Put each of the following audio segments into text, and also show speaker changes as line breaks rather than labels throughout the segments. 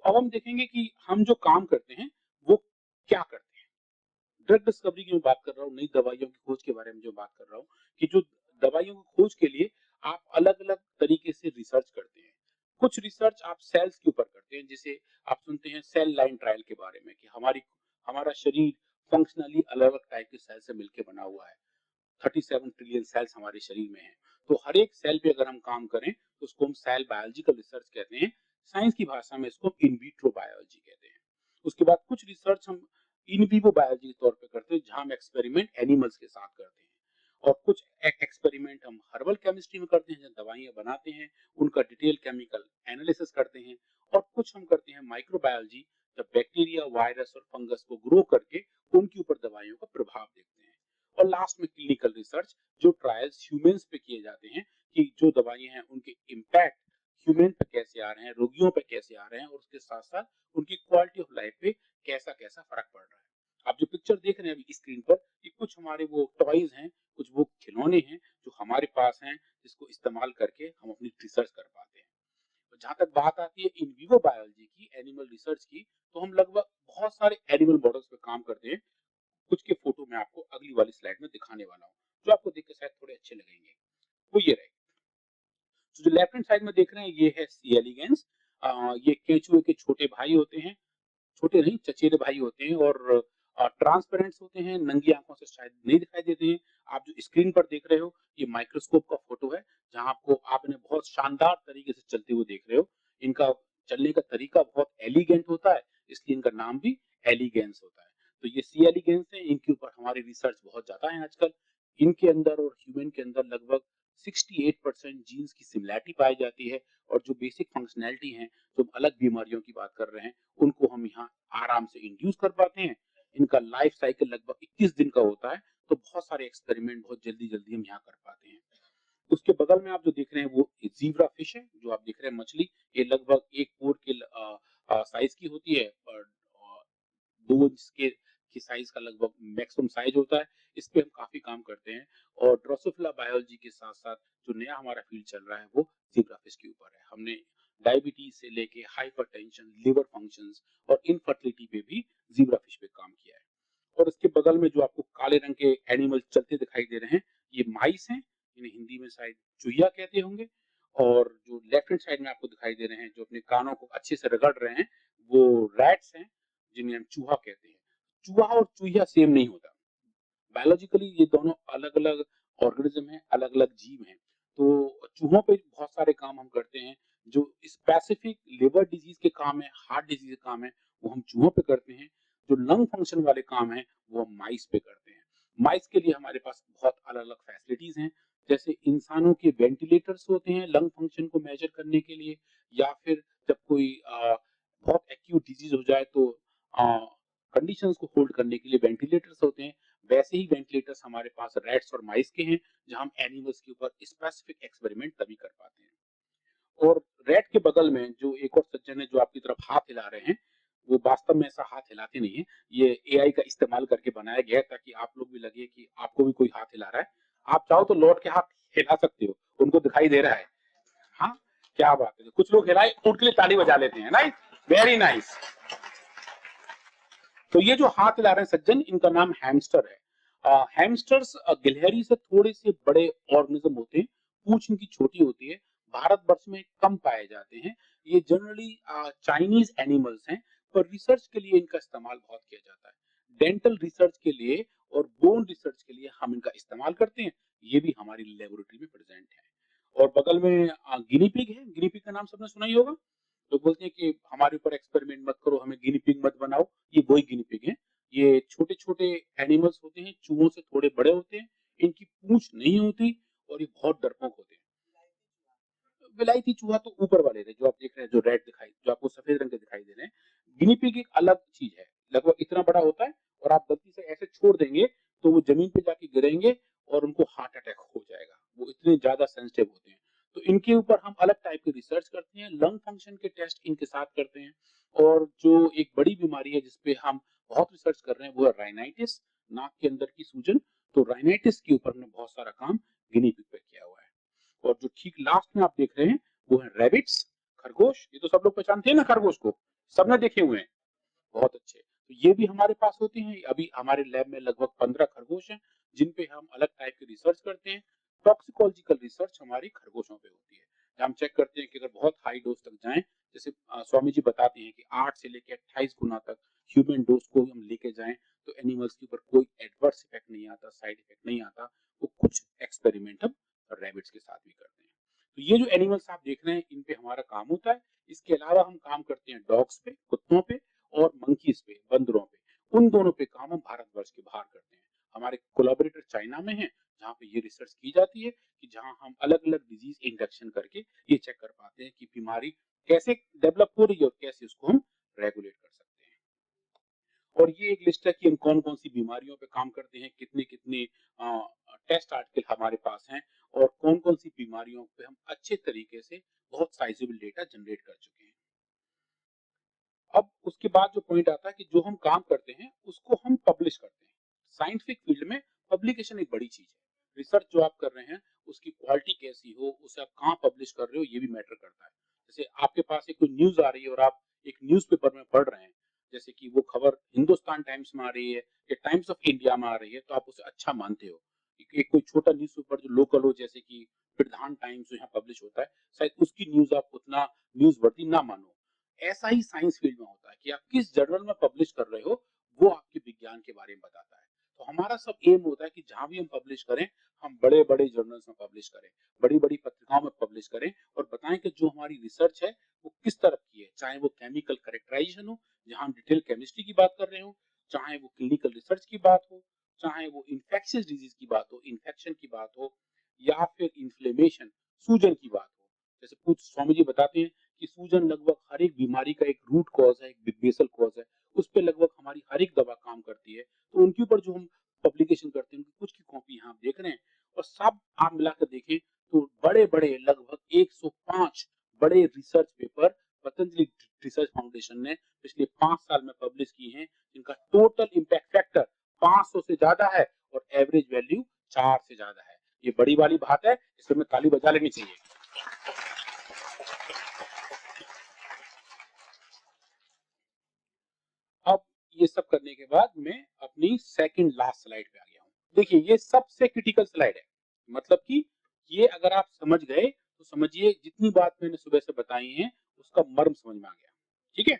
अब हम देखेंगे कि हम जो काम करते हैं वो क्या करते हैं। ड्रग डिस्कवरी की मैं बात कर रहा हूँ, नई दवाइयों की खोज के बारे में जो बात कर रहा हूँ कि जो दवाइयों की खोज के लिए आप अलग-अलग तरीके से रिसर्च करते हैं। कुछ रिसर्च आप सेल्स के ऊपर करते हैं, जैसे आप सुनते हैं सेल लाइन ट्रायल के बारे में कि हमारा शरीर फंक्शनली अलग-अलग टाइप के सेल से मिलके बना हुआ है। 37 ट्रिलियन सेल्स हमारे शरीर में हैं। तो हर एक सेल पे अगर हम काम करें तो उसको हम सेल बायोलॉजिकल रिसर्च कहते हैं। साइंस की भाषा में इसको इन विट्रो बायोलॉजी कहते हैं। उसके बाद कुछ रिसर्च हम इन विवो बायोलॉजी के तौर पे करते हैं, जहां हम एक्सपेरिमेंट एनिमल्स के साथ करते हैं। और कुछ एक्सपेरिमेंट हम हर्बल केमिस्ट्री में करते हैं, जहाँ दवाइयां बनाते हैं, उनका डिटेल केमिकल एनालिसिस करते हैं। और कुछ हम करते हैं माइक्रोबायोलॉजी, जब बैक्टीरिया, वायरस और फंगस को ग्रो करके उनके ऊपर दवाइयों का प्रभाव देखते हैं। और लास्ट में क्लिनिकल रिसर्च, जो ट्रायल्स ह्यूमंस पे किए जाते हैं कि जो दवाइयां हैं उनके इम्पैक्ट ह्यूमन पे कैसे आ रहे हैं, रोगियों पे कैसे आ रहे हैं, और उसके साथ साथ उनकी क्वालिटी ऑफ लाइफ पे कैसा कैसा फर्क पड़ रहा है। आप जो पिक्चर देख रहे हैं अभी स्क्रीन पर, ये कुछ हमारे वो टॉयज हैं, कुछ वो खिलौने हैं जो हमारे पास हैं, जिसको इस्तेमाल करके हम अपनी रिसर्च कर पाते हैं। जहां तक बात आती है इन विवो बायोलॉजी की, एनिमल रिसर्च की, तो हम लगभग बहुत सारे एनिमल मॉडल्स पे काम करते हैं। कुछ के फोटो मैं आपको अगली वाली स्लाइड में दिखाने वाला हूँ, जो आपको देख के शायद थोड़े अच्छे लगेंगे। वो ये रहे। तो जो लेफ्ट हैंड साइड में देख रहे हैं ये है सी एलिगेंस। ये केंचुए के छोटे भाई होते हैं, छोटे नहीं चचेरे भाई होते हैं, और ट्रांसपेरेंट होते हैं, नंगी आंखों से शायद नहीं दिखाई देते हैं। आप जो स्क्रीन पर देख रहे हो ये माइक्रोस्कोप का फोटो है, जहां आप इन्हें बहुत शानदार तरीके से चलते हुए देख रहे हो। इनका चलने का तरीका बहुत एलिगेंट होता है, इसलिए इनका नाम भी एलिगेंस होता है। तो ये सी एलिगेंस है, इनके ऊपर हमारी रिसर्च बहुत ज्यादा है आजकल। इनके अंदर और ह्यूमन के अंदर लगभग 68% जीन्स की सिमिलैरिटी पाई जाती है, और जो बेसिक फंक्शनैलिटी है, जो अलग बीमारियों की बात कर रहे हैं, उनको हम यहाँ आराम से इंड्यूस कर पाते हैं। इनका लाइफ साइकिल लगभग 21 दिन का होता है, तो बहुत सारे एक्सपेरिमेंट बहुत जल्दी जल्दी हम यहाँ कर पाते हैं। उसके बगल में आप जो देख रहे हैं वो जीब्रा फिश है, जो आप देख रहे हैं मछली। ये लगभग एक पोर के साइज की होती है, और 2 इंच की साइज का लगभग मैक्सिमम साइज होता है। इस पे हम काफी काम करते हैं। और ड्रोसोफिला बायोलॉजी के साथ साथ जो नया हमारा फील्ड चल रहा है वो जीब्रा फिश के ऊपर है। हमने डायबिटीज से लेके हाइपरटेंशन, लिवर फंक्शंस और इनफर्टिलिटी पे भी जीब्रा फिश पे काम किया है। और इसके बगल में जो आपको काले रंग के एनिमल चलते दिखाई दे रहे हैं, ये माइस हैं, इन्हें हिंदी में शायद चूहिया कहते होंगे। और जो लेफ्ट हैंड साइड में आपको दिखाई दे रहे हैं, जो अपने कानों को अच्छे से रगड़ रहे हैं, वो रैट्स हैं, जिन्हें हम चूहा कहते हैं। चूहा और चूहिया सेम नहीं होता। बायोलॉजिकली ये दोनों अलग-अलग ऑर्गेनिज्म हैं, अलग-अलग जीव हैं। तो चूहों पे बहुत सारे काम हम करते हैं, जो स्पेसिफिक लिवर डिजीज के काम है, हार्ट डिजीज के काम है, वो हम चूहों पे करते हैं। जो लंग फंक्शन वाले काम हैं, वो हम माइस पे करते हैं। माइस के लिए हमारे पास बहुत अलग-अलग फैसिलिटीज हैं, जैसे इंसानों के वेंटिलेटर्स होते हैं लंग फंक्शन को मेजर करने के लिए, या फिर जब कोई बहुत एक्यूट डिजीज हो जाए तो कंडीशंस को होल्ड करने के लिए वेंटिलेटर्स होते हैं। वैसे ही वेंटिलेटर्स हमारे पास रैट्स और माइस के हैं, जहां हम एनिमल्स के ऊपर स्पेसिफिक एक्सपेरिमेंट तभी कर पाते हैं। और रैट के बगल में जो एक और सज्जन है जो आपकी तरफ हाथ हिला रहे हैं, वो वास्तव में ऐसा हाथ हिलाते नहीं है। ये एआई का इस्तेमाल करके बनाया गया है, ताकि आप लोग भी लगे कि आपको भी कोई हाथ हिला रहा है। आप चाहो तो लौट के हाथ हिला सकते हो, उनको दिखाई दे रहा है। हाँ, क्या बात है। कुछ लोग हिलाए उनके लिए ताली बजा लेते हैं। Nice, very nice. तो ये जो हाथ हिला रहे हैं सज्जन, इनका नाम हैमस्टर है। हैमस्टर्स गिलहरी से थोड़े से बड़े ऑर्गेनिज्म होते हैं, पूंछ इनकी छोटी होती है, भारतवर्ष में कम पाए जाते हैं। ये जनरली चाइनीज एनिमल्स हैं, पर रिसर्च के लिए इनका इस्तेमाल बहुत किया जाता है। डेंटल रिसर्च के लिए और बोन रिसर्च के लिए हम इनका इस्तेमाल करते हैं। ये भी हमारी लेबोरेटरी में प्रेजेंट है। और बगल में गिनी पिग है। गिनी पिग का नाम सबने सुना ही होगा। लोग बोलते हैं कि हमारे ऊपर एक्सपेरिमेंट मत करो, हमें गिनी पिग मत बनाओ। ये वही गिनी पिग है। ये छोटे छोटे एनिमल्स होते हैं, चूहों से थोड़े बड़े होते हैं, इनकी पूंछ नहीं होती, और ये बहुत डरपोक होते हैं। विलायती चूहा तो ऊपर वाले थे जो आप देख रहे हैं, जो रेड दिखाई, जो आपको सफेद रंग के दिखाई दे रहे हैं। गिनी पिग एक अलग चीज है, लगभग इतना बड़ा होता है, और आप गलती से ऐसे छोड़ देंगे तो वो जमीन पे जाके गिरेंगे और उनको हार्ट अटैक हो जाएगा। वो इतने ज्यादा सेंसिटिव होते हैं। तो इनके ऊपर हम अलग टाइप की रिसर्च करते हैं, लंग फंक्शन के टेस्ट इनके साथ करते हैं। और जो एक बड़ी बीमारी है जिसपे हम बहुत रिसर्च कर रहे हैं वो है राइनाइटिस, नाक के अंदर की सूजन। तो राइनाइटिस के ऊपर हमने बहुत सारा काम गिनी पिग पे किया हुआ है। और जो ठीक लास्ट में आप देख रहे हैं वो है रैबिट्स, खरगोश। ये तो सब लोग पहचानते हैं ना खरगोश को। सबने देखे हुए हैं, बहुत अच्छे। तो ये भी हमारे पास होते हैं। अभी हमारे लैब में लगभग 15 खरगोश हैं जिन पे हम अलग टाइप की रिसर्च करते हैं। टॉक्सिकोलॉजिकल रिसर्च हमारी खरगोशों पे होती है, जहाँ हम चेक करते हैं कि अगर बहुत हाई डोज तक जाएं, जैसे स्वामी जी बताते हैं कि 8 से लेकर 28 गुना तक ह्यूमन डोज को हम लेके जाएं तो एनिमल्स के ऊपर कोई एडवर्स इफेक्ट नहीं आता, साइड इफेक्ट नहीं आता। वो कुछ एक्सपेरिमेंट हम रैबिट्स के साथ भी करते हैं। तो ये जो एनिमल्स आप देख रहे हैं इन पे हमारा काम होता है। इसके अलावा हम काम करते हैं डॉग्स पे, कुत्तों पे और मंकीज पे, बंदरों पे। उन दोनों पे काम हम भारतवर्ष के बाहर करते हैं। हमारे कोलैबोरेटर चाइना में है जहाँ पे ये रिसर्च की जाती है, कि जहाँ हम अलग अलग डिजीज इंडक्शन करके ये चेक कर पाते हैं कि बीमारी कैसे डेवलप हो रही है और कैसे उसको हम रेगुलेट कर सकते हैं। और ये एक लिस्ट है कि हम कौन कौन सी बीमारियों पे काम करते हैं, कितने कितने टेस्ट आर्टिकल हमारे पास हैं और कौन कौन सी बीमारियों पे हम अच्छे तरीके से बहुत साइजेबल डेटा जनरेट कर चुके हैं। अब उसके बाद जो पॉइंट आता है कि जो हम काम करते हैं उसको हम पब्लिश करते हैं। साइंटिफिक फील्ड में पब्लिकेशन एक बड़ी चीज है। रिसर्च जो आप कर रहे हैं उसकी क्वालिटी कैसी हो, उसे आप कहाँ पब्लिश कर रहे हो, ये भी मैटर करता है। जैसे आपके पास एक कोई न्यूज आ रही है और आप एक न्यूज़पेपर में पढ़ रहे हैं, जैसे कि वो खबर हिंदुस्तान टाइम्स में आ रही है या टाइम्स ऑफ इंडिया में आ रही है, तो आप उसे अच्छा मानते हो। एक कोई छोटा न्यूज़पेपर जो लोकल हो, जैसे कि प्रधान टाइम्स जो यहाँ पब्लिश होता है, शायद उसकी न्यूज आप उतना न्यूज वर्दी ना मानो। ऐसा ही साइंस फील्ड में होता है कि आप किस जर्नल में पब्लिश कर रहे हो वो आपके विज्ञान के बारे में बताता है। तो हमारा सब एम होता है कि जहां भी हम पब्लिश करें, हम बड़े बड़े जर्नल्स में पब्लिश करें, बड़ी बड़ी पत्रिकाओं में पब्लिश करें और बताएं कि जो हमारी रिसर्च है वो किस तरह की है। चाहे वो केमिकल करेक्टराइजेशन हो, जहां हम डिटेल केमिस्ट्री की बात कर रहे हो, चाहे वो क्लिनिकल रिसर्च की बात हो, चाहे वो इन्फेक्शियस डिजीज की बात हो, इन्फेक्शन की बात हो, या फिर इन्फ्लेमेशन, सूजन की बात हो। जैसे कुछ स्वामी जी बताते हैं कि सूजन लगभग हर एक बीमारी का एक रूट कॉज है, एक बेसल कॉज है, उस पे लगभग हमारी हर एक दवा काम करती है। तो उनके ऊपर जो हम पब्लिकेशन करते हैं उनकी कुछ की कॉपी यहाँ आप देख रहे हैं। और सब आप मिलाकर देखें तो बड़े बड़े लगभग 105 बड़े research paper Patanjali research foundation ने पिछले 5 साल में पब्लिश किए हैं, जिनका टोटल इम्पैक्ट फैक्टर 500 से ज्यादा है और एवरेज वैल्यू 4 से ज्यादा है। ये बड़ी वाली बात है, इसमें ताली बजा लेनी चाहिए। अब ये सब करने के बाद मैं अपनी सेकंड लास्ट स्लाइड पे आ गया हूँ। देखिए ये सबसे क्रिटिकल स्लाइड है, मतलब कि ये अगर आप समझ गए तो समझिए जितनी बात मैंने सुबह से बताई है उसका मर्म समझ में आ गया। ठीक है,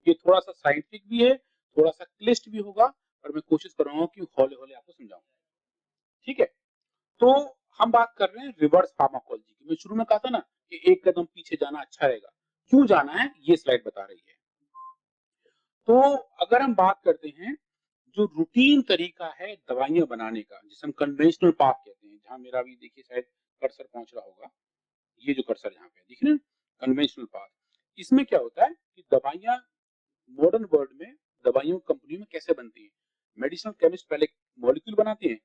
ये थोड़ा सा साइंटिफिक भी है, थोड़ा सा क्लिष्ट भी होगा, और मैं कोशिश कर रहा हूँ कि हौले हौले आपको समझाऊं। ठीक है, तो हम बात कर रहे हैं रिवर्स फार्माकोलॉजी की। मैं शुरू में कहा था ना कि एक कदम पीछे जाना अच्छा रहेगा। क्यों जाना है ये स्लाइड बता रही है। तो अगर हम बात करते हैं जो रूटीन तरीका है दवाइयां बनाने का, जिसे हम कन्वेंशनल पाथ कहते हैं, जहां मेरा भी देखिए शायद कर्सर पहुंच रहा होगा, ये जो कर्सर यहाँ पे दिख रहे हैं, कन्वेंशनल पाथ। इसमें क्या होता है कि दवाइयां मॉडर्न वर्ल्ड में दवाइयों कंपनी में कैसे बनती है। मेडिसिनल केमिस्ट पहले मॉलिक्यूल बनाते हैं,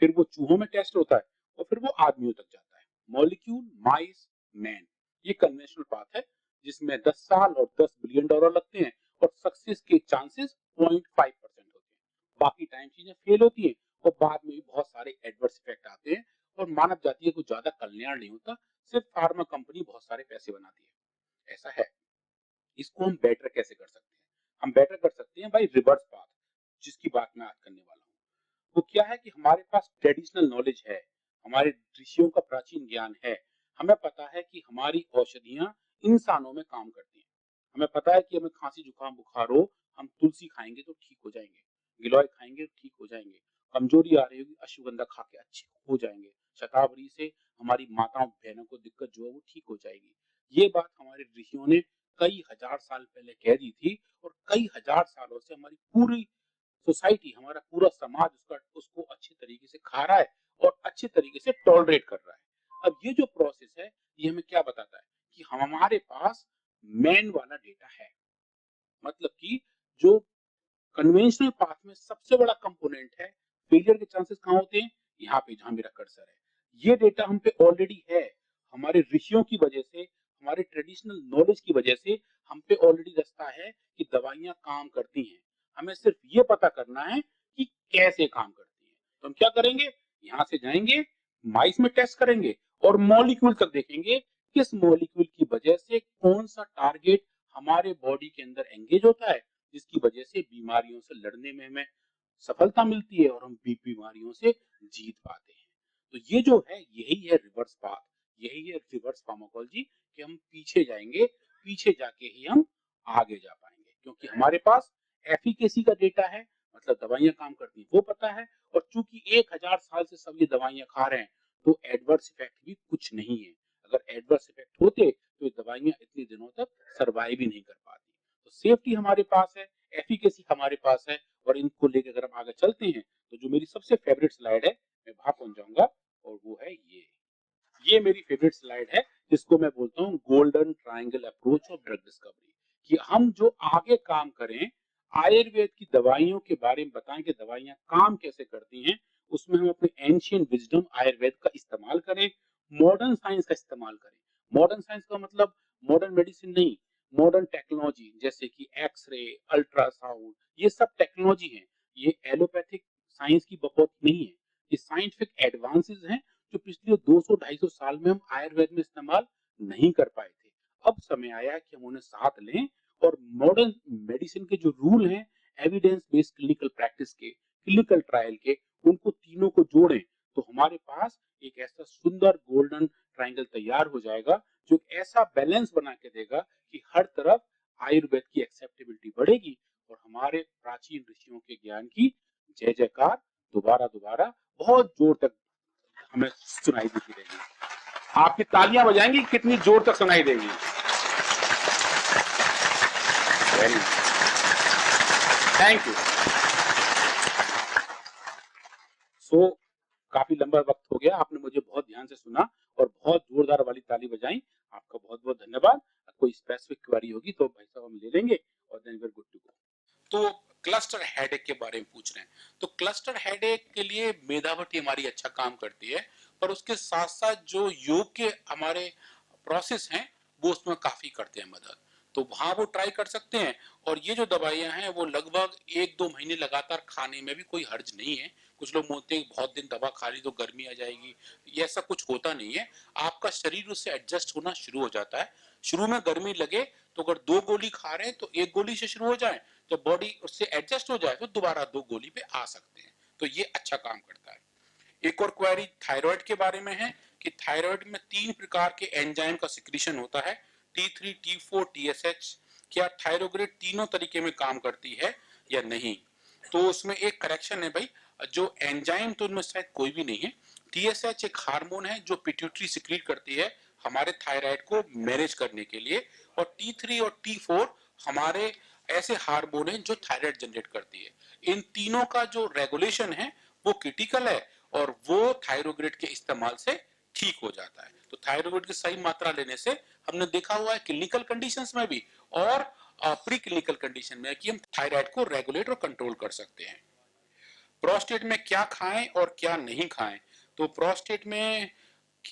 फिर वो चूहों में टेस्ट होता है और फिर वो आदमियों तक जाता है। मॉलिक्यूल, माइस, मैन, ये कन्वेंशनल पाथ है जिसमें 10 साल और 10 बिलियन डॉलर लगते हैं और सक्सेस के चांसेस 0.5% होते हैं। बाकी टाइम चीजें फेल होती हैं और बाद में भी बहुत सारे एडवर्स इफेक्ट आते हैं और मानव जाति का कुछ ज्यादा कल्याण नहीं होता, सिर्फ फार्मा कंपनी बहुत सारे पैसे बनाती है। ऐसा है। इसको हम बेटर कैसे कर सकते हैं? हम बेटर कर सकते हैं भाई रिवर्स पाथ, जिसकी बात मैं आज करने वाला हूँ। वो क्या है कि हमारे पास ट्रेडिशनल नॉलेज है, हमारे ऋषियों का प्राचीन ज्ञान है। हमें पता है कि हमारी औषधियां इंसानों में काम करती हैं। हमें पता है कि हमें खांसी जुकाम बुखार हो, हम तुलसी खाएंगे तो ठीक हो जाएंगे, गिलोय खाएंगे तो ठीक हो जाएंगे, कमजोरी आ रही होगी अश्वगंधा खा के अच्छे हो जाएंगे, शतावरी से हमारी माताओं बहनों को दिक्कत जो है वो ठीक हो जाएगी। ये बात हमारे ऋषियों ने कई हजार साल पहले कह दी थी और कई हजार सालों से हमारी पूरी सोसाइटी, हमारा पूरा समाज उसको अच्छे तरीके से खा रहा है और अच्छे तरीके से टॉलरेट कर रहा है। अब ये जो प्रोसेस है ये हमें क्या बताता है कि हमारे पास मैन वाला डेटा है, मतलब कि जो कन्वेंशनल पाथ में सबसे बड़ा कंपोनेंट है, फेलियर के चांसेस कहाँ होते हैं, यहाँ पे जहां मेरा कर्सर है। ये डेटा हम पे ऑलरेडी है, हमारे ऋषियों की वजह से, हमारे ट्रेडिशनल नॉलेज की वजह से हम पे ऑलरेडी दस्ता है कि दवाइयां काम करती हैं। हमें सिर्फ ये पता करना है कि कैसे काम करती है। तो हम क्या करेंगे, यहाँ से जाएंगे, माइस में टेस्ट करेंगे और मॉलिक्यूल तक देखेंगे, किस मॉलिक्यूल की वजह से कौन सा टारगेट हमारे बॉडी के अंदर एंगेज होता है, जिसकी वजह से बीमारियों से लड़ने में हमें सफलता मिलती है और हम बीमारियों से जीत पाते हैं। तो ये जो है यही है रिवर्स पाथ, यही है रिवर्स फार्माकोलॉजी कि हम पीछे जाएंगे, पीछे जाके ही हम आगे जा पाएंगे, क्योंकि हमारे पास एफिकेसी का डेटा है, मतलब दवाइयां काम करती हैं वो पता है, और चूंकि 1000 साल से सब ये दवाइयां खा रहे हैं तो एडवर्स इफेक्ट भी कुछ नहीं है। अगर एडवर्स इफेक्ट होते तो ये दवाइयां इतने दिनों तक सरवाइव ही नहीं कर पाती। तो सेफ्टी हमारे पास है, एफिकेसी हमारे पास है, और इनको लेकर अगर हम आगे चलते हैं तो जो मेरी सबसे फेवरेट स्लाइड है मैं वहां पहुंच जाऊंगा, और वो है ये मेरी फेवरेट स्लाइड है, जिसको मैं बोलता हूँ golden triangle approach of drug discovery, कि हम जो आगे काम करें आयुर्वेद की दवाइयों के बारे में बताएं कि दवाइयां काम कैसे करती हैं, उसमें हम अपने एंशियंट विजडम आयुर्वेद का इस्तेमाल करें, मॉडर्न साइंस का इस्तेमाल करें। मॉडर्न साइंस का मतलब मॉडर्न मेडिसिन नहीं, मॉडर्न टेक्नोलॉजी, जैसे कि एक्सरे, अल्ट्रासाउंड, ये सब टेक्नोलॉजी है। ये एलोपैथिक साइंस की बकौत नहीं है, ये साइंटिफिक एडवांसेस हैं जो पिछले 200-250 साल में हम आयुर्वेद में इस्तेमाल नहीं कर पाए थे। अब समय आया है कि हम उन्हें साथ लें और मॉडर्न मेडिसिन के जो रूल हैं, एविडेंस बेस्ड क्लिनिकल प्रैक्टिस के, क्लिनिकल ट्रायल के, उनको तीनों को जोड़ें, तो हमारे पास एक ऐसा सुंदर गोल्डन ट्रायंगल तैयार हो जाएगा जो एक ऐसा बैलेंस बना के देगा कि हर तरफ आयुर्वेद की एक्सेप्टेबिलिटी बढ़ेगी और हमारे प्राचीन ऋषियों के ज्ञान की जय जयकार दोबारा दोबारा बहुत जोर तक हमें सुनाई देती रहेगी। आपकी तालियां बजाएंगी कितनी जोर तक सुनाई देगी। Very thank you. सो काफी लंबा वक्त हो गया, आपने मुझे बहुत ध्यान से सुना और बहुत जोरदार वाली ताली बजाई। आपका बहुत बहुत धन्यवाद। कोई स्पेसिफिक क्वेरी होगी तो भाई साहब हम ले लेंगे और then we are good to go. तो क्लस्टर हेडेक के बारे में पूछ रहे हैं, तो क्लस्टर हेडेक के लिए मेधावटी हमारी अच्छा काम करती है, पर उसके साथ साथ जो योग के हमारे प्रोसेस हैं वो उसमें काफी करते हैं मदद, तो वहां वो ट्राई कर सकते हैं। और ये जो दवाइयां हैं वो लगभग 1-2 महीने लगातार खाने में भी कोई हर्ज नहीं है। कुछ लोग बोलते हैं बहुत दिन दवा खा ली तो गर्मी आ जाएगी, ये ऐसा कुछ होता नहीं है। आपका शरीर उससे एडजस्ट होना शुरू हो जाता है। शुरू में गर्मी लगे तो अगर 2 गोली खा रहे हैं तो 1 गोली से शुरू हो जाए, तो बॉडी उससे एडजस्ट हो जाए तो दोबारा 2 गोली पे आ सकते हैं। तो ये अच्छा काम करता है। एक और क्वेरी थायराइड के बारे में है कि थायराइड में 3 प्रकार के एंजाइम का सिक्रीशन होता है, T3, T4, TSH। क्या थायरोग्रेड तीनों तरीके में काम करती है या नहीं? तो उसमें एक करेक्शन है भाई, जो एंजाइम तो उनमें शायद कोई भी नहीं है। TSH एक हार्मोन है जो पिट्यूटरी सिक्रीट करती है हमारे थायराइड को मैनेज करने के लिए, और T3 और T4 हमारे ऐसे हार्मोन हैं जो थायराइड जनरेट करती है। इन तीनों का जो रेगुलेशन है वो क्रिटिकल है और वो थायरोग्रेड के इस्तेमाल से ठीक हो जाता है। तो थायरोग्रेड की सही मात्रा लेने से हमने देखा हुआ है क्लिनिकल कंडीशंस में भी और प्री क्लिनिकल कंडीशन में कि हम थायराइड को रेगुलेट और कंट्रोल कर सकते हैं। प्रोस्टेट में क्या खाएं और क्या नहीं खाएं? तो प्रोस्टेट में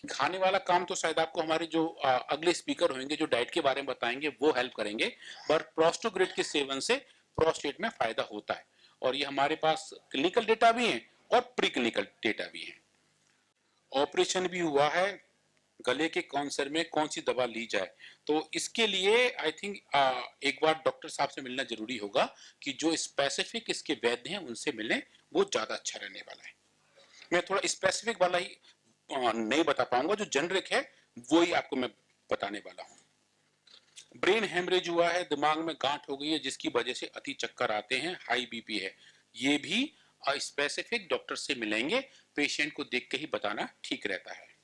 खाने वाला काम तो शायद आपको हमारे जो अगले स्पीकर होंगे जो डाइट के बारे में बताएंगे वो हेल्प करेंगे, पर प्रोस्टोग्रेड के सेवन से प्रोस्टेट में फायदा होता है, और ये हमारे पास क्लिनिकल डेटा भी है और प्री क्लिनिकल डेटा भी है। ऑपरेशन भी हुआ है, गले के कैंसर में कौन सी दवा ली जाए? तो इसके लिए आई थिंक एक बार डॉक्टर साहब से मिलना जरूरी होगा, कि जो स्पेसिफिक इसके वैद्य हैं उनसे मिलें, वो ज्यादा अच्छा रहने वाला है। मैं थोड़ा स्पेसिफिक वाला ही नहीं बता पाऊंगा, जो जेनरिक है वो ही आपको मैं बताने वाला हूँ। ब्रेन हेमरेज हुआ है, दिमाग में गांठ हो गई है जिसकी वजह से अति चक्कर आते हैं, हाई बीपी है, ये भी स्पेसिफिक डॉक्टर से मिलेंगे, पेशेंट को देख के ही बताना ठीक रहता है।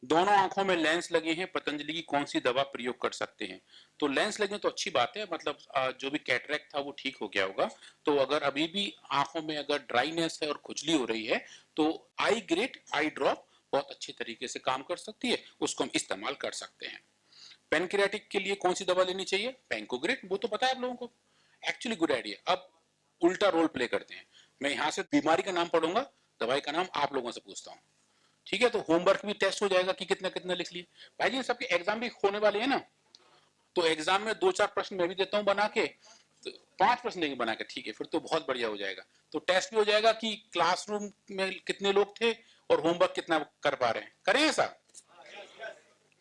दोनों आंखों में लेंस लगे हैं, पतंजलि की कौन सी दवा प्रयोग कर सकते हैं? तो लेंस लगे तो अच्छी बात है, मतलब जो भी कैटरेक्ट था वो ठीक हो गया होगा। तो अगर अभी भी आंखों में अगर ड्राइनेस है और खुजली हो रही है तो आई ग्रेट आई ड्रॉप बहुत अच्छे तरीके से काम कर सकती है, उसको हम इस्तेमाल कर सकते हैं। पेनक्रियाटिक के लिए कौन सी दवा लेनी चाहिए? पेंकोग्रेट, वो तो पता है आप लोगों को, एक्चुअली गुड आइडिया। अब उल्टा रोल प्ले करते हैं, मैं यहाँ से बीमारी का नाम पढ़ूंगा, दवाई का नाम आप लोगों से पूछता हूँ, ठीक है? तो होमवर्क भी टेस्ट हो जाएगा कि कितना कितना लिख लिए। भाई जी सबके एग्जाम भी होने वाले हैं ना, तो एग्जाम में 2-4 प्रश्न मैं भी देता हूँ बना के, तो 5 प्रश्न देंगे बना के, ठीक है, फिर तो बहुत बढ़िया हो जाएगा। तो टेस्ट भी हो जाएगा कि क्लासरूम में कितने लोग थे और होमवर्क कितना कर पा रहे हैं। करें ऐसा?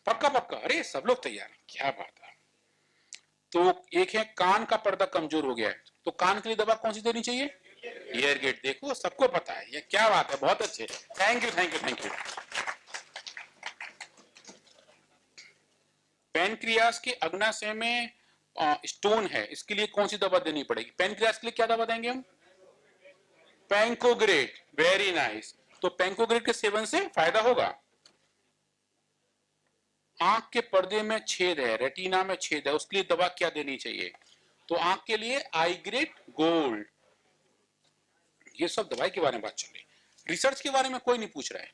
पक्का पक्का, अरे सब लोग तैयार हैं, क्या बात है। तो एक है कान का पर्दा कमजोर हो गया है, तो कान के लिए दवा कौन सी देनी चाहिए? ईयर गेट। देखो सबको पता है, ये क्या बात है, बहुत अच्छे, thank you thank you thank you. Pancreas के अग्नाशय में स्टोन है, इसके लिए कौन सी दवा देनी पड़ेगी? पेनक्रियास के लिए क्या दवा देंगे हम? पेंकोग्रेट, वेरी नाइस। तो पेंकोग्रेट के सेवन से फायदा होगा। आंख के पर्दे में छेद है, रेटिना में छेद है, उसके लिए दवा क्या देनी चाहिए? तो आंख के लिए आईग्रेट गोल्ड। ये सब दवाई के बारे में बात चल रही है, रिसर्च के बारे में कोई नहीं पूछ रहा है।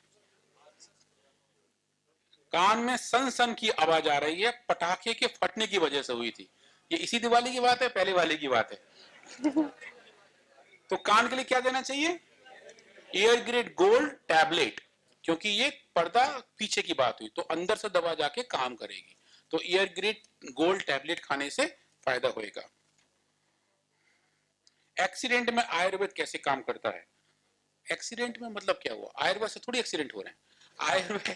कान में सन सन की आवाज आ रही है, पटाखे के फटने की वजह से हुई थी। ये इसी दिवाली की बात है, पहले वाले की बात है। तो कान के लिए क्या देना चाहिए? एयर ग्रेड गोल्ड टैबलेट, क्योंकि ये पर्दा पीछे की बात हुई, तो अंदर से दवा जाके काम करेगी। तो एयर ग्रेड गोल्ड टैबलेट खाने से फायदा होएगा। एक्सीडेंट में आयुर्वेद कैसे काम करता है? एक्सीडेंट में मतलब क्या हुआ? आयुर्वेद से थोड़ी एक्सीडेंट हो रहे हैं। आयुर्वेद,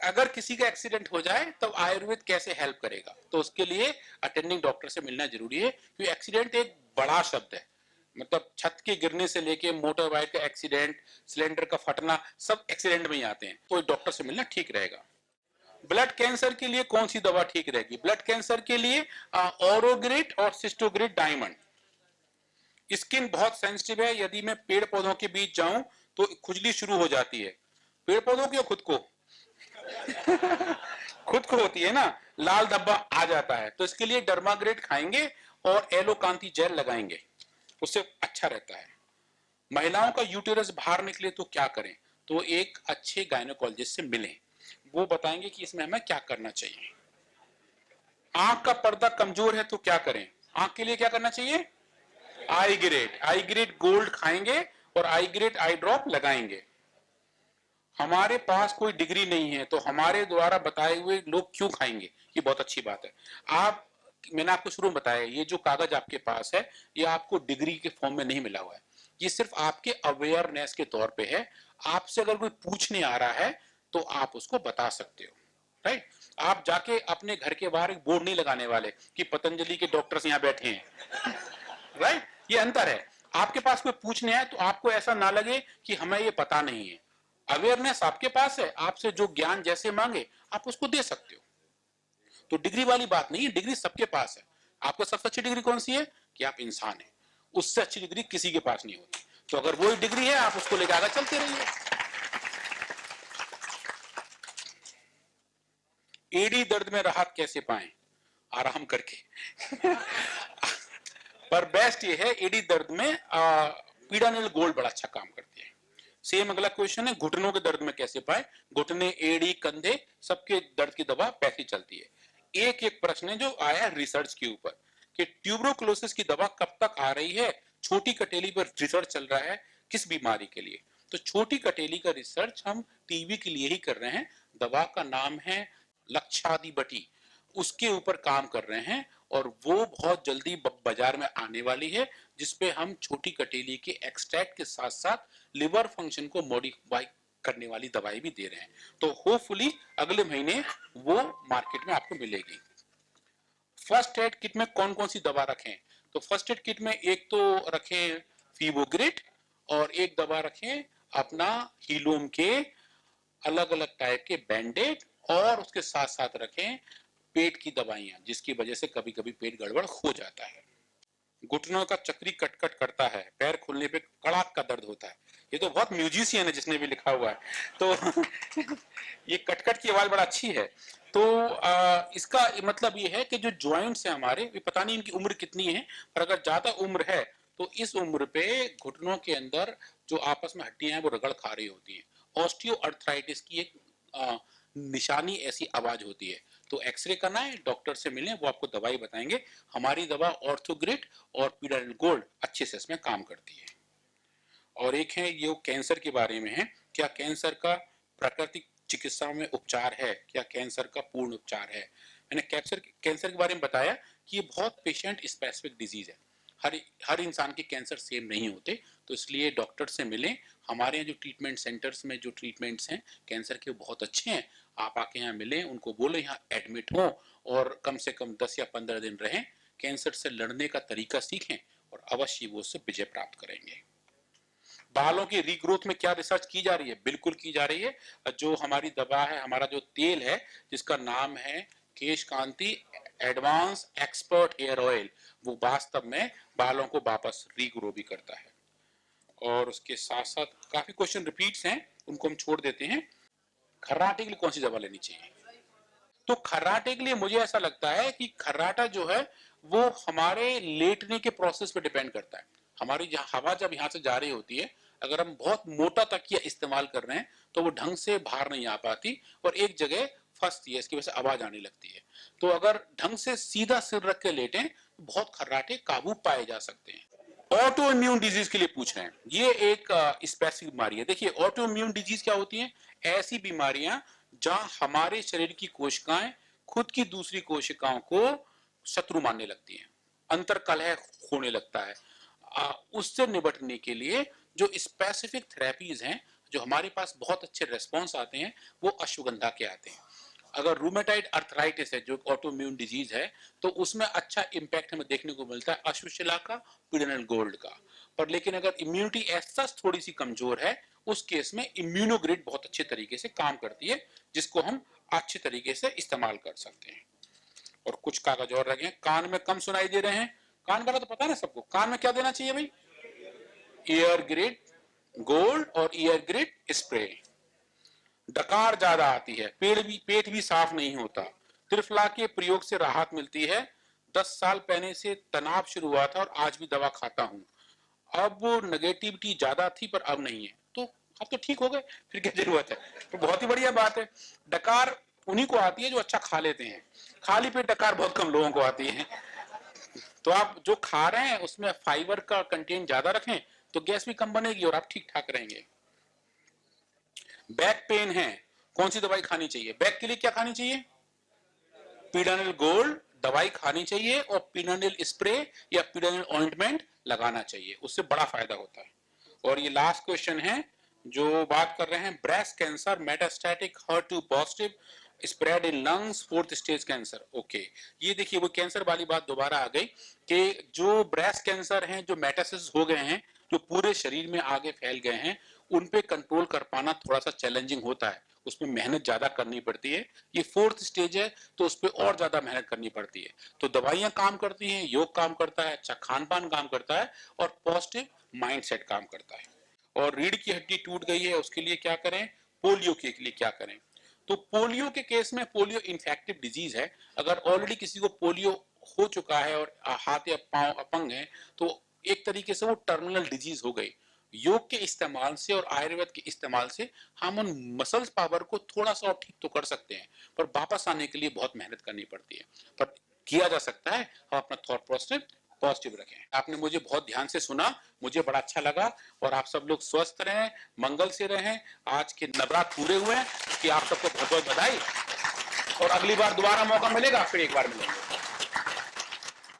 अगर किसी का एक्सीडेंट हो जाए तो आयुर्वेद कैसे हेल्प करेगा? तो उसके लिए अटेंडिंग डॉक्टर से मिलना जरूरी है, क्योंकि एक्सीडेंट एक बड़ा शब्द है। मतलब छत के गिरने से लेके मोटर बाइक का एक्सीडेंट, सिलेंडर का फटना, सब एक्सीडेंट में ही आते हैं। तो डॉक्टर से मिलना ठीक रहेगा। ब्लड कैंसर के लिए कौन सी दवा ठीक रहेगी? ब्लड कैंसर के लिए ओरोग्रेट और सिस्टोग्रेट डायमंड। स्किन बहुत सेंसिटिव है, यदि मैं पेड़ पौधों के बीच जाऊं तो खुजली शुरू हो जाती है। पेड़ पौधों की खुद को खुद को होती है ना, लाल धब्बा आ जाता है, तो इसके लिए डर्माग्रेट खाएंगे और एलोकांती जेल लगाएंगे, उससे अच्छा रहता है। महिलाओं का यूटेरस बाहर निकले तो क्या करें? तो एक अच्छे गायनोकोलॉजिस्ट से मिलें, वो बताएंगे कि इसमें हमें क्या करना चाहिए। आंख का पर्दा कमजोर है तो क्या करें? आंख के लिए क्या करना चाहिए? आई ग्रेड गोल्ड खाएंगे और आई ग्रेड आई ड्रॉप लगाएंगे। हमारे पास कोई डिग्री नहीं है तो हमारे द्वारा बताए हुए लोग क्यों खाएंगे? ये बहुत अच्छी बात है। आप, मैंने आपको शुरू में बताया, ये जो कागज आपके पास है ये आपको डिग्री के फॉर्म में नहीं मिला हुआ है, ये सिर्फ आपके अवेयरनेस के तौर पे है। आपसे अगर कोई पूछने आ रहा है तो आप उसको बता सकते हो, राइट? आप जाके अपने घर के बाहर एक बोर्ड नहीं लगाने वाले कि पतंजलि के डॉक्टर्स यहाँ बैठे हैं, राइट? ये अंतर है। आपके पास कोई पूछने आए तो आपको ऐसा ना लगे कि हमें ये पता नहीं है। अवेयरनेस आपके पास है, आपसे जो ज्ञान जैसे मांगे आप उसको दे सकते हो। तो डिग्री वाली बात नहीं है, डिग्री सबके पास है। आपको सबसे अच्छी डिग्री कौन सी है? कि आप इंसान हैं। उससे अच्छी डिग्री किसी के पास नहीं होती। तो अगर वही डिग्री है आप उसको लेकर आगे चलते रहिए। एडी दर्द में राहत कैसे पाएं? आराम करके। पर बेस्ट ये है, एडी दर्द में पीडानिल गोल्ड बड़ा अच्छा काम करती है। सेम अगला क्वेश्चन है, घुटनों के दर्द में कैसे पाए? घुटने, एड़ी, कंधे, सबके दर्द की दवा पैसी चलती है। एक एक प्रश्न है जो आया रिसर्च के ऊपर कि ट्यूबरोक्लोसिस की दवा कब तक आ रही है। छोटी कटेली पर रिसर्च चल रहा है, किस बीमारी के लिए? तो छोटी कटेली का रिसर्च हम टीबी के लिए ही कर रहे हैं। दवा का नाम है लक्षादिबटी, उसके ऊपर काम कर रहे हैं और वो बहुत जल्दी बाजार में आने वाली है, जिसपे हम छोटी कटेली के एक्सट्रैक्ट के साथ साथ लिवर फंक्शन को मॉडिफाई करने वाली दवाई भी दे रहे हैं। तो होपफुली अगले महीने वो मार्केट में आपको मिलेगी। फर्स्ट एड किट में कौन कौन सी दवा रखें? तो फर्स्ट एड किट में एक तो रखें फीवोग्रिट और एक दवा रखें अपना हीलोम के अलग अलग टाइप के बैंडेड, और उसके साथ साथ रखें पेट की दवाइयां, जिसकी वजह से कभी कभी पेट गड़बड़ हो जाता है। घुटनों का चक्री कटकट करता है, पैर खुलने पे कड़ाक का दर्द होता है। ये तो बहुत म्यूजिशियन है जिसने भी लिखा हुआ है, तो ये कटकट की आवाज बड़ा अच्छी है। तो इसका मतलब ये है कि जो जॉइंट्स है हमारे, पता नहीं इनकी उम्र कितनी है, पर अगर ज्यादा उम्र है तो इस उम्र पे घुटनों के अंदर जो आपस में हड्डियां हैं वो रगड़ खा रही होती हैं। ऑस्टियो अर्थराइटिस की एक निशानी ऐसी आवाज होती है। तो एक्सरे करना है, डॉक्टर से मिलें, वो आपको दवाई बताएंगे। हमारी दवा ऑर्थोग्रिट और पीडानिल गोल्ड अच्छे से इसमें काम करती है। और एक है ये कैंसर के बारे में है, क्या कैंसर का प्राकृतिक चिकित्सा में उपचार है? क्या कैंसर का पूर्ण उपचार है? मैंने कैंसर के बारे में बताया कि ये बहुत पेशेंट स्पेसिफिक डिजीज है। हर इंसान के कैंसर सेम नहीं होते, तो इसलिए डॉक्टर से मिलें। हमारे यहाँ जो ट्रीटमेंट सेंटर्स में जो ट्रीटमेंट्स हैं कैंसर के, बहुत अच्छे हैं। आप आके यहाँ मिलें, उनको बोले यहाँ एडमिट हो और कम से कम 10 या 15 दिन रहें, कैंसर से लड़ने का तरीका सीखें और अवश्य वो उससे विजय प्राप्त करेंगे। बालों की रीग्रोथ में क्या रिसर्च की जा रही है? बिल्कुल की जा रही है। जो हमारी दवा है, हमारा जो तेल है जिसका नाम है केश कांति एडवांस एक्सपर्ट हेयर ऑयल, वो वास्तव में बालों को वापस रीग्रो भी करता है। और उसके साथ साथ काफी क्वेश्चन रिपीट्स हैं, उनको हम छोड़ देते हैं। खर्राटे के लिए कौन सी दवा लेनी चाहिए? तो खर्राटे के लिए मुझे ऐसा लगता है कि खर्राटा जो है वो हमारे लेटने के प्रोसेस पे डिपेंड करता है। हमारी हवा जब यहाँ से जा रही होती है, अगर हम बहुत मोटा तकिया इस्तेमाल कर रहे हैं तो वो ढंग से बाहर नहीं आ पाती और एक जगह फंसती है, इसकी वजह से आवाज आने लगती है। तो अगर ढंग से सीधा सिर रख के लेटें तो बहुत खर्राटे काबू पाए जा सकते हैं। ऑटो इम्यून डिजीज के लिए पूछ रहे हैं, ये एक स्पेसिफिक बीमारी है। देखिए ऑटो इम्यून डिजीज क्या होती है? ऐसी बीमारियां जहां हमारे शरीर की कोशिकाएं खुद की दूसरी कोशिकाओं को शत्रु मानने लगती हैं, अंतर कलह होने लगता है। उससे निपटने के लिए जो स्पेसिफिक थेरेपीज हैं, जो हमारे पास बहुत अच्छे रेस्पॉन्स आते हैं, वो अश्वगंधा के आते हैं। अगर रूमेटाइड अर्थराइटिस है जो ऑटोइम्यून डिजीज है, तो उसमें अच्छा इंपैक्ट हमें देखने को मिलता है अश्वशिला का, पीडानिल गोल्ड का। पर लेकिन अगर इम्यूनिटी ऐसा थोड़ी सी कमजोर है, उस केस में इम्यूनोग्रिड बहुत अच्छे तरीके से काम करती है, जिसको हम अच्छे तरीके से इस्तेमाल कर सकते हैं। और कुछ कागज और रखे हैं। कान में कम सुनाई दे रहे हैं, कान वाला तो पता है ना सबको, कान में क्या देना चाहिए भाई? ईयर ग्रिड गोल्ड और ईयर ग्रिड स्प्रे। डकार ज्यादा आती है, पेट भी साफ नहीं होता। त्रिफला के प्रयोग से राहत मिलती है। 10 साल पहले से तनाव शुरू हुआ था और आज भी दवा खाता हूं। अब वो नेगेटिविटी ज्यादा थी पर अब नहीं है। तो अब तो ठीक हो गए, फिर क्या जरूरत है? तो बहुत ही बढ़िया बात है। डकार उन्हीं को आती है जो अच्छा खा लेते हैं, खाली पेट डकार बहुत कम लोगों को आती है। तो आप जो खा रहे हैं उसमें फाइबर का कंटेंट ज्यादा रखें तो गैस भी कम बनेगी और आप ठीक ठाक रहेंगे। बैक पेन है, कौन सी दवाई खानी चाहिए? बैक के लिए क्या खानी चाहिए? पीडानिल गोल्ड दवाई खानी चाहिए और पीडानिल स्प्रे या पीडानिल ऑइंटमेंट लगाना चाहिए, उससे बड़ा फायदा होता है। और ये लास्ट क्वेश्चन है जो बात कर रहे हैं, breast cancer metastatic HER2 positive spread in lungs 4th stage cancer. Okay, ये देखिए वो कैंसर वाली बात दोबारा आ गई कि जो ब्रेस्ट कैंसर हैं, जो मेटासिस हो गए हैं, जो पूरे शरीर में आगे फैल गए हैं, उन पे कंट्रोल कर पाना थोड़ा सा चैलेंजिंग होता है, उसमें मेहनत ज्यादा करनी पड़ती है। ये 4th स्टेज है तो उस पर और ज्यादा मेहनत करनी पड़ती है। तो दवाइयां काम करती हैं, योग काम करता है, अच्छा खान पान काम करता है और पॉजिटिव माइंडसेट काम करता है। और रीढ़ की हड्डी टूट गई है, उसके लिए क्या करें? पोलियो के लिए क्या करें? तो पोलियो के केस में, पोलियो इन्फेक्टिव डिजीज है। अगर ऑलरेडी किसी को पोलियो हो चुका है और हाथ या पांव अपंग है, तो एक तरीके से वो टर्मिनल डिजीज हो गई। योग के इस्तेमाल से और आयुर्वेद के इस्तेमाल से हम उन मसल्स पावर को थोड़ा सा और ठीक तो कर सकते हैं, पर वापस आने के लिए बहुत मेहनत करनी पड़ती है। पर किया जा सकता है, हम अपना थॉट प्रोसेस पॉजिटिव रखें। आपने मुझे बहुत ध्यान से सुना, मुझे बड़ा अच्छा लगा। और आप सब लोग स्वस्थ रहें, मंगल से रहें। आज के नवरात्र पूरे हुए हैं, कि आप सबको बहुत बहुत बधाई। और अगली बार दोबारा मौका मिलेगा, फिर एक बार मिलेंगे।